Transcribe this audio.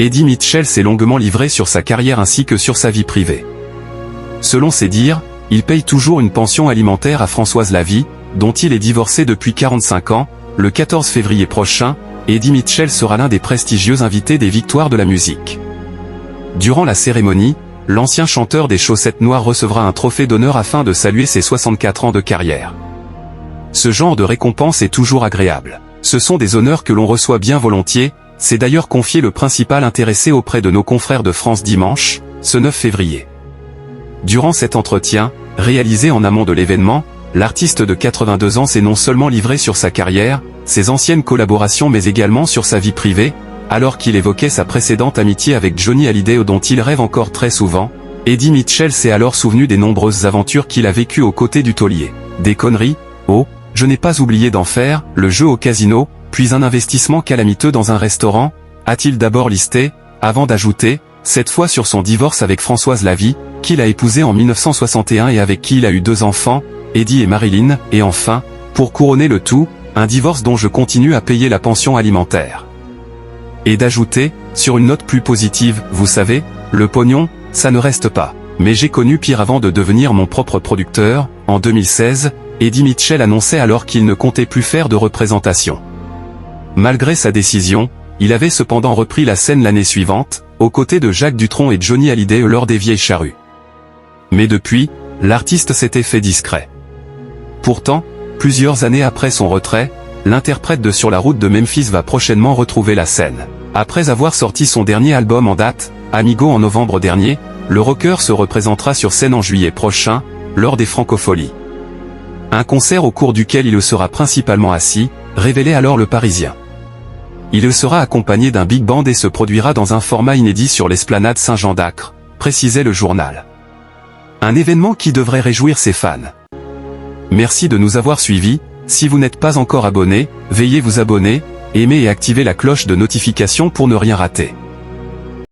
Eddie Mitchell s'est longuement livré sur sa carrière ainsi que sur sa vie privée. Selon ses dires, il paye toujours une pension alimentaire à Françoise Lavie, dont il est divorcé depuis 45 ans. Le 14 février prochain, Eddie Mitchell sera l'un des prestigieux invités des Victoires de la musique. Durant la cérémonie, l'ancien chanteur des Chaussettes Noires recevra un trophée d'honneur afin de saluer ses 64 ans de carrière. Ce genre de récompense est toujours agréable. Ce sont des honneurs que l'on reçoit bien volontiers, c'est d'ailleurs confié le principal intéressé auprès de nos confrères de France Dimanche, ce 9 février. Durant cet entretien, réalisé en amont de l'événement, l'artiste de 82 ans s'est non seulement livré sur sa carrière, ses anciennes collaborations mais également sur sa vie privée, alors qu'il évoquait sa précédente amitié avec Johnny Hallyday dont il rêve encore très souvent. Eddie Mitchell s'est alors souvenu des nombreuses aventures qu'il a vécues aux côtés du taulier. Des conneries, oh, je n'ai pas oublié d'en faire, le jeu au casino, puis un investissement calamiteux dans un restaurant, a-t-il d'abord listé, avant d'ajouter, cette fois sur son divorce avec Françoise Lavie, qu'il a épousée en 1961 et avec qui il a eu 2 enfants, Eddie et Marilyn, et enfin, pour couronner le tout, un divorce dont je continue à payer la pension alimentaire. Et d'ajouter, sur une note plus positive, vous savez, le pognon, ça ne reste pas. Mais j'ai connu pire avant de devenir mon propre producteur. En 2016, Eddie Mitchell annonçait alors qu'il ne comptait plus faire de représentation. Malgré sa décision, il avait cependant repris la scène l'année suivante, aux côtés de Jacques Dutronc et Johnny Hallyday lors des Vieilles Charrues. Mais depuis, l'artiste s'était fait discret. Pourtant, plusieurs années après son retrait, l'interprète de Sur la route de Memphis va prochainement retrouver la scène. Après avoir sorti son dernier album en date, Amigo en novembre dernier, le rocker se représentera sur scène en juillet prochain, lors des Francopholies. Un concert au cours duquel il sera principalement assis, révélait alors Le Parisien. Il sera accompagné d'un big band et se produira dans un format inédit sur l'esplanade Saint-Jean-d'Acre, précisait le journal. Un événement qui devrait réjouir ses fans. Merci de nous avoir suivis. Si vous n'êtes pas encore abonné, veuillez vous abonner, aimer et activer la cloche de notification pour ne rien rater.